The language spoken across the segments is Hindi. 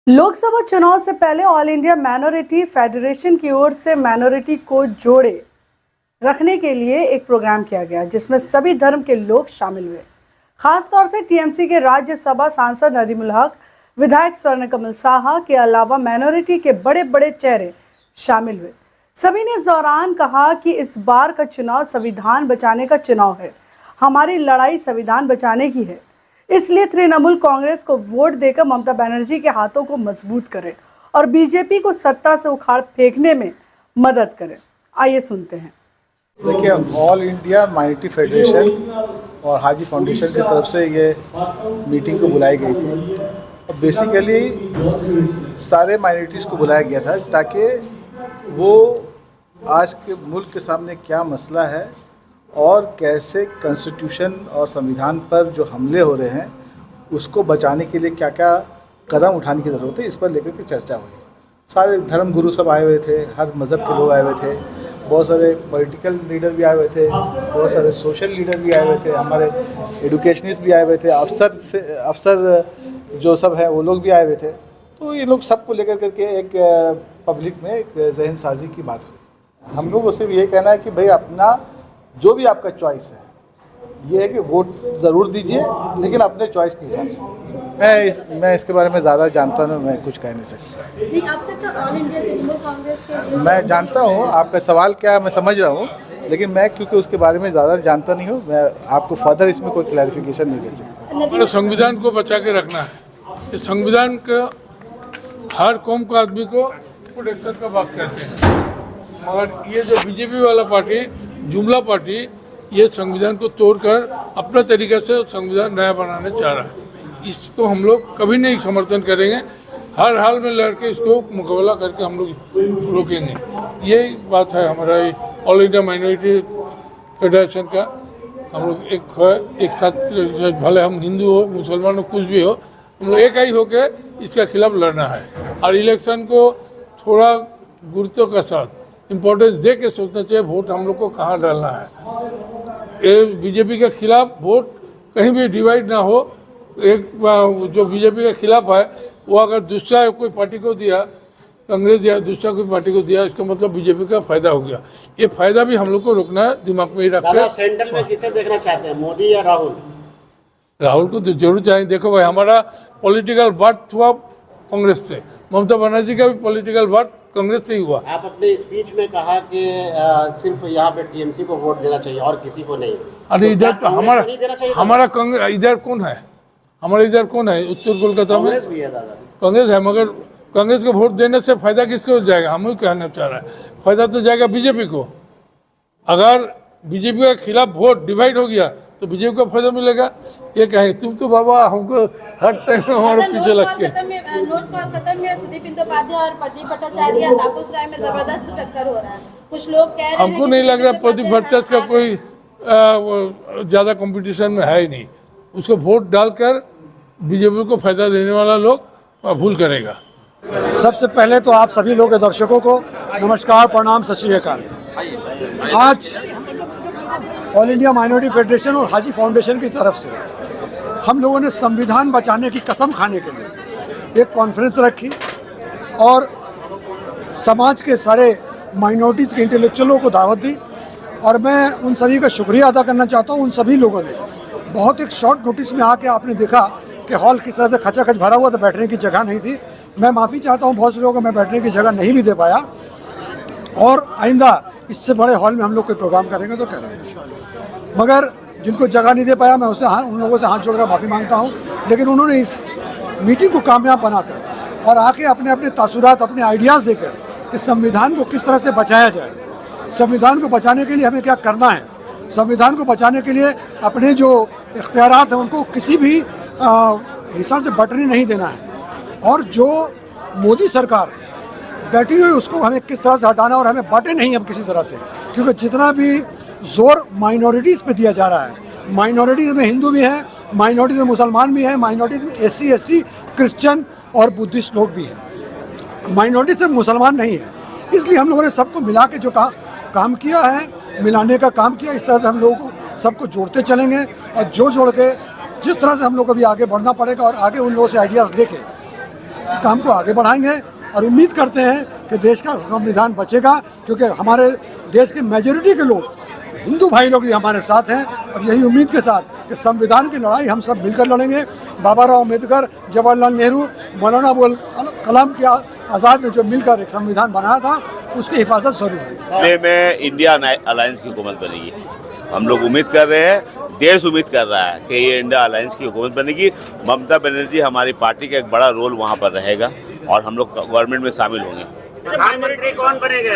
लोकसभा चुनाव से पहले ऑल इंडिया माइनॉरिटी फेडरेशन की ओर से माइनॉरिटी को जोड़े रखने के लिए एक प्रोग्राम किया गया जिसमें सभी धर्म के लोग शामिल हुए। खासतौर से टीएमसी के राज्यसभा सांसद नदीमुल हक, विधायक स्वर्णकमल साहा के अलावा माइनॉरिटी के बड़े बड़े चेहरे शामिल हुए। सभी ने इस दौरान कहा कि इस बार का चुनाव संविधान बचाने का चुनाव है। हमारी लड़ाई संविधान बचाने की है, इसलिए तृणमूल कांग्रेस को वोट देकर ममता बनर्जी के हाथों को मजबूत करें और बीजेपी को सत्ता से उखाड़ फेंकने में मदद करें। आइए सुनते हैं। देखिए, ऑल इंडिया माइनॉरिटी फेडरेशन और हाजी फाउंडेशन की तरफ से ये मीटिंग को बुलाई गई थी और बेसिकली सारे माइनॉरिटीज़ को बुलाया गया था ताकि वो आज के मुल्क के सामने क्या मसला है और कैसे कॉन्स्टिट्यूशन और संविधान पर जो हमले हो रहे हैं उसको बचाने के लिए क्या क्या कदम उठाने की ज़रूरत है, इस पर लेकर के चर्चा हुई। सारे धर्म गुरु सब आए हुए थे, हर मज़हब के लोग आए हुए थे, बहुत सारे पॉलिटिकल लीडर भी आए हुए थे, बहुत सारे सोशल लीडर भी आए हुए थे, हमारे एडुकेशनिस्ट भी आए हुए थे, अफसर जो सब हैं वो लोग भी आए हुए थे। तो ये लोग सबको लेकर करके एक पब्लिक में एक जहन साजी की बात हुई। हम लोगों से भी ये कहना है कि भाई अपना जो भी आपका चॉइस है, ये है कि वोट ज़रूर दीजिए, लेकिन अपने चॉइस के हिसाब से। मैं इसके बारे में ज़्यादा जानता नहीं, मैं कुछ कह नहीं सकता। अब तक ऑल इंडिया तृणमूल कांग्रेस के मैं जानता हूँ आपका सवाल क्या है, मैं समझ रहा हूँ, लेकिन मैं क्योंकि उसके बारे में ज़्यादा जानता नहीं हूँ, मैं आपको फर्दर इसमें कोई क्लैरिफिकेशन नहीं दे सकता। संविधान को बचा के रखना है। इस संविधान का हर कौम का आदमी को प्रोटेक्शन का बात करते हैं, मगर ये जो बीजेपी वाला पार्टी, जुमला पार्टी, ये संविधान को तोड़कर अपना तरीके से संविधान नया बनाने चाह रहा है। इसको हम लोग कभी नहीं समर्थन करेंगे। हर हाल में लड़के इसको मुकाबला करके हम लोग रोकेंगे। ये बात है हमारा ऑल इंडिया माइनॉरिटी फेडरेशन का। हम लोग एक साथ, भले हम हिंदू हो, मुसलमान हो, कुछ भी हो, हम लोग एक ही होकर इसके खिलाफ लड़ना है और इलेक्शन को थोड़ा गुरुत्व के साथ इम्पोर्टेंस दे के सोचना चाहिए वोट हम लोग को कहाँ डालना है। ये बीजेपी के खिलाफ वोट कहीं भी डिवाइड ना हो। एक जो बीजेपी के खिलाफ है वो अगर दूसरा कोई पार्टी को दिया, कांग्रेस या दूसरा कोई पार्टी को दिया, इसका मतलब बीजेपी का फायदा हो गया। ये फायदा भी हम लोग को रोकना है, दिमाग में ही रखना। सेंटर में किसे देखना चाहते हैं, मोदी या राहुल? राहुल को तो जरूर चाहिए। देखो भाई, हमारा पॉलिटिकल बर्थ हुआ कांग्रेस से, ममता बनर्जी का भी पॉलिटिकल बर्थ कांग्रेस से ही हुआ। आप अपने स्पीच में कहा कि सिर्फ यहाँ पे टीएमसी को वोट देना चाहिए और किसी को नहीं। अरे इधर तो हमारा हमारा कांग्रेस, इधर कौन है? हमारे इधर कौन है? उत्तर कोलकाता में कांग्रेस भी है दादा, कांग्रेस है, मगर कांग्रेस को वोट देने से फायदा किसको जाएगा? हम ही कहना चाह रहा है, फायदा तो जाएगा बीजेपी को। अगर बीजेपी के खिलाफ वोट डिवाइड हो गया तो बीजेपी को फायदा मिलेगा। ये कहें तुम तो बाबा हमको हर टाइम हमारे पीछे लग के। नोट कॉल खत्म है, सुदीप बंदोपाध्याय और प्रदीप भट्टाचार्य, तापस राय में जबरदस्त टक्कर हो रहा है। कुछ लोग कह रहे हैं, हमको नहीं लग रहा प्रदीप भट्टाचार्य का कोई ज़्यादा कंपटीशन में है ही नहीं। उसको वोट डालकर बीजेपी को फायदा देने वाला लोग भूल करेगा। सबसे पहले तो आप सभी लोग के दर्शकों को नमस्कार, प्रणाम, सत श्री अकाल। आज ऑल इंडिया माइनॉरिटी फेडरेशन और हाजी फाउंडेशन की तरफ से हम लोगों ने संविधान बचाने की कसम खाने के लिए एक कॉन्फ्रेंस रखी और समाज के सारे माइनॉरिटीज़ के इंटेलेक्चुअलों को दावत दी। और मैं उन सभी का शुक्रिया अदा करना चाहता हूँ। उन सभी लोगों ने बहुत एक शॉर्ट नोटिस में आके आपने देखा कि हॉल किस तरह से खचाखच भरा हुआ था, बैठने की जगह नहीं थी। मैं माफ़ी चाहता हूँ, बहुत से लोगों को मैं बैठने की जगह नहीं भी दे पाया और आइंदा इससे बड़े हॉल में हम लोग कोई प्रोग्राम करेंगे तो करेंगे। मगर जिनको जगह नहीं दे पाया, मैं उससे उन लोगों से हाथ जोड़कर माफ़ी मांगता हूँ। लेकिन उन्होंने इस मीटिंग को कामयाब बनाकर और आके अपने अपने तासुरात, अपने आइडियाज़ देकर कि संविधान को किस तरह से बचाया जाए, संविधान को बचाने के लिए हमें क्या करना है, संविधान को बचाने के लिए अपने जो इख्तियारात हैं उनको किसी भी हिसाब से बटने नहीं देना है और जो मोदी सरकार बैठी हुई उसको हमें किस तरह से हटाना और हमें बांटे नहीं हम किसी तरह से। क्योंकि जितना भी जोर माइनॉरिटीज़ पे दिया जा रहा है, माइनॉरिटीज़ में हिंदू भी हैं, माइनॉरिटीज़ में मुसलमान भी हैं, माइनॉरिटीज़ में एससी, एसटी, क्रिश्चियन और बुद्धिस्ट लोग भी हैं। माइनॉरिटी सिर्फ मुसलमान नहीं है। इसलिए हम लोगों ने सबको मिला के जो काम किया है, मिलाने का काम किया। इस तरह से हम लोगों को सबको जोड़ते चलेंगे और जोड़ के जिस तरह से हम लोग को भी आगे बढ़ना पड़ेगा और आगे उन लोगों से आइडियाज़ लेके काम को आगे बढ़ाएंगे और उम्मीद करते हैं कि देश का संविधान बचेगा, क्योंकि हमारे देश की मेजॉरिटी के लोग, हिंदू भाई लोग भी हमारे साथ हैं और यही उम्मीद के साथ कि संविधान की लड़ाई हम सब मिलकर लड़ेंगे। बाबा राव अम्बेडकर, जवाहरलाल नेहरू, मौलाना अबुल कलाम के आज़ाद ने जो मिलकर एक संविधान बनाया था, उसकी हिफाजत जरूर है। में इंडिया अलायंस की हुकूमत बनेगी। हम लोग उम्मीद कर रहे हैं, देश उम्मीद कर रहा है कि ये इंडिया अलायंस की हुकूमत बनेगी। ममता बनर्जी हमारी पार्टी का एक बड़ा रोल वहाँ पर रहेगा और हम लोग गवर्नमेंट में शामिल होंगे। प्रधानमंत्री कौन बनेगा?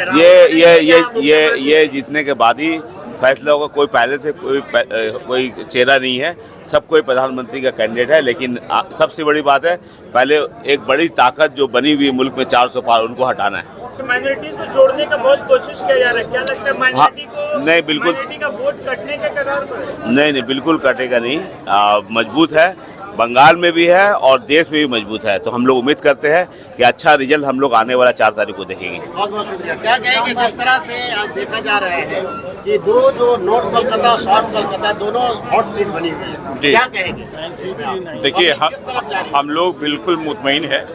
ये जीतने के बाद ही फैसला होगा। कोई पहले से कोई चेहरा नहीं है, सब कोई प्रधानमंत्री का कैंडिडेट है। लेकिन सबसे बड़ी बात है, पहले एक बड़ी ताकत जो बनी हुई मुल्क में 400 पार, उनको हटाना है। तो माइनॉरिटीज को जोड़ने का बहुत कोशिश किया जा रहा है, क्या लगता है माइनॉरिटी को? नहीं, बिल्कुल माइनॉरिटी का वोट कटने के कगार पर है? नहीं, बिल्कुल कटेगा नहीं। मजबूत है, बंगाल में भी है और देश में भी मजबूत है। तो हम लोग उम्मीद करते हैं कि अच्छा रिजल्ट हम लोग आने वाला 4 तारीख को देखेंगे। बहुत बहुत शुक्रिया। क्या कहेंगे, जिस तरह से आज देखा जा रहा है कि दो जो नॉर्थ कोलकाता और साउथ कोलकाता दोनों हॉट सीट बनी हुई है, क्या कहेंगे? देखिए, हम लोग बिल्कुल मुतमईन है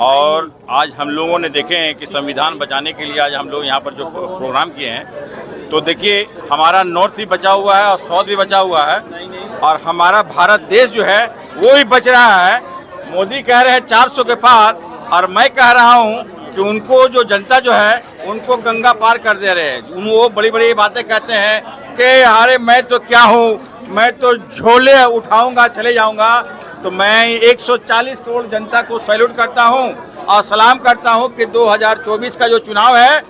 और आज हम लोगों ने देखे हैं कि संविधान बचाने के लिए आज हम लोग यहाँ पर जो प्रोग्राम किए हैं, तो देखिए हमारा नॉर्थ भी बचा हुआ है और साउथ भी बचा हुआ है और हमारा भारत देश जो है वो भी बच रहा है। मोदी कह रहे हैं 400 के पार और मैं कह रहा हूँ कि उनको जो जनता जो है उनको गंगा पार कर दे रहे हैं। वो बड़ी बड़ी बातें कहते हैं कि अरे मैं तो क्या हूँ, मैं तो झोले उठाऊंगा चले जाऊंगा। तो मैं 140 करोड़ जनता को सैल्यूट करता हूँ और सलाम करता हूँ कि 2024 का जो चुनाव है,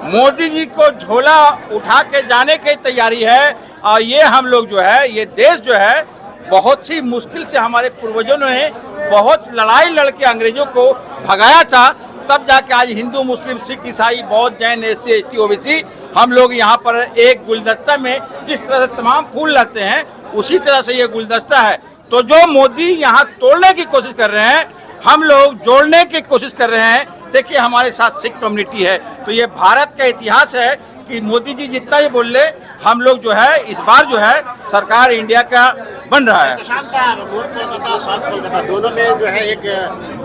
मोदी जी को झोला उठा के जाने की तैयारी है। और ये हम लोग जो है, ये देश जो है, बहुत सी मुश्किल से हमारे पूर्वजों ने बहुत लड़ाई लड़के अंग्रेजों को भगाया था, तब जाके आज हिंदू, मुस्लिम, सिख, ईसाई, बौद्ध, जैन, SC, ST, OBC हम लोग यहाँ पर एक गुलदस्ता में जिस तरह से तमाम फूल लगते हैं, उसी तरह से ये गुलदस्ता है। तो जो मोदी यहाँ तोड़ने की कोशिश कर रहे हैं, हम लोग जोड़ने की कोशिश कर रहे हैं। देखिए हमारे साथ सिख कम्युनिटी है। तो ये भारत का इतिहास है कि मोदी जी जितना ही बोल ले, हम लोग जो है इस बार जो है सरकार इंडिया का बन रहा है। प्रशांत साहब, नॉर्थ कोलकाता और साउथ कोलकाता दोनों में जो है एक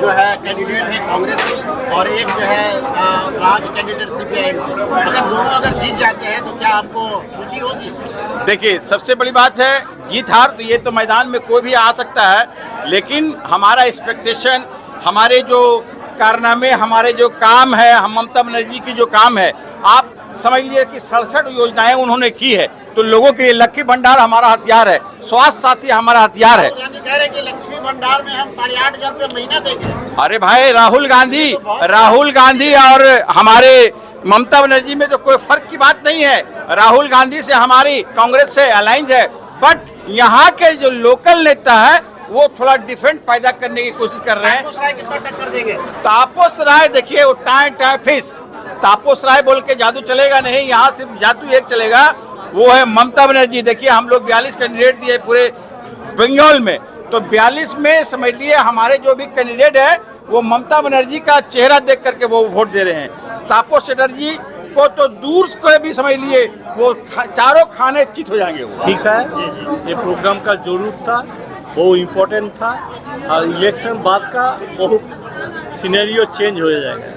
जो है कैंडिडेट है कांग्रेस और एक जो है वहाँ के कैंडिडेट CPI। अगर दोनों अगर जीत जाते हैं तो क्या आपको खुशी होगी? देखिए, सबसे बड़ी बात है जीत हार तो ये तो मैदान में कोई भी आ सकता है, लेकिन हमारा एक्सपेक्टेशन, हमारे जो कारनामे, हमारे जो काम है, हम ममता बनर्जी की जो काम है, आप समझ लीजिए कि 67 योजनाएं उन्होंने की है। तो लोगों के लिए लक्ष्मी भंडार हमारा हथियार है, स्वास्थ्य साथी हमारा हथियार है। कह रहे कि लक्ष्मी भंडार में हम 8,500 रुपये महीना देंगे। अरे भाई, राहुल गांधी और हमारे ममता बनर्जी में तो कोई फर्क की बात नहीं है। राहुल गांधी से हमारी कांग्रेस से अलायंस है, बट यहाँ के जो लोकल नेता है वो थोड़ा डिफरेंट पैदा करने की कोशिश कर रहे हैं। तापस राय कितना टक्कर देंगे? तापस राय देखिए, वो टाइम फिश, तापस राय बोल के जादू चलेगा नहीं। यहाँ सिर्फ जादू एक चलेगा, वो है ममता बनर्जी। देखिए हम लोग 42 कैंडिडेट दिए पूरे बंगाल में, तो 42 में समझ लिए हमारे जो भी कैंडिडेट है वो ममता बनर्जी का चेहरा देख करके वो वोट दे रहे हैं। तापस चटर्जी को तो दूर से भी समझ लिए वो चारों खाने चित हो जाएंगे। वो ठीक है, ये प्रोग्राम का जरूरत था, वो इम्पोर्टेंट था और इलेक्शन बाद का बहुत सिनेरियो चेंज हो जाएगा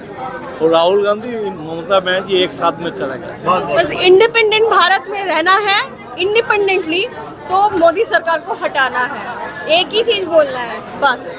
और राहुल गांधी, ममता बनर्जी एक साथ में चलेगा। बस इंडिपेंडेंट भारत में रहना है, इंडिपेंडेंटली, तो मोदी सरकार को हटाना है, एक ही चीज बोलना है बस।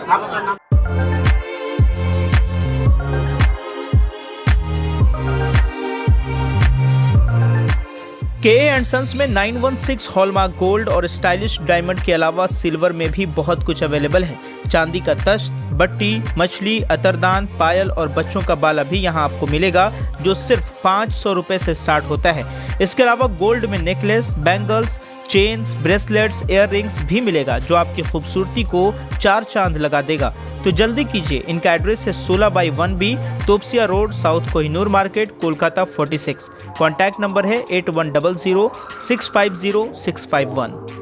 KA एंड सन्स में 916 हॉलमार्क गोल्ड और स्टाइलिश डायमंड के अलावा सिल्वर में भी बहुत कुछ अवेलेबल है। चांदी का तश्त, बट्टी, मछली, अतरदान, पायल और बच्चों का बाला भी यहाँ आपको मिलेगा, जो सिर्फ 500 रुपए से स्टार्ट होता है। इसके अलावा गोल्ड में necklace, bangles, chains, bracelets, earrings भी मिलेगा, जो आपकी खूबसूरती को 4 चांद लगा देगा। तो जल्दी कीजिए, इनका एड्रेस है 16/1B, Topsia road, south Kohinoor market, Kolkata 46। Contact number है 8100 650 651।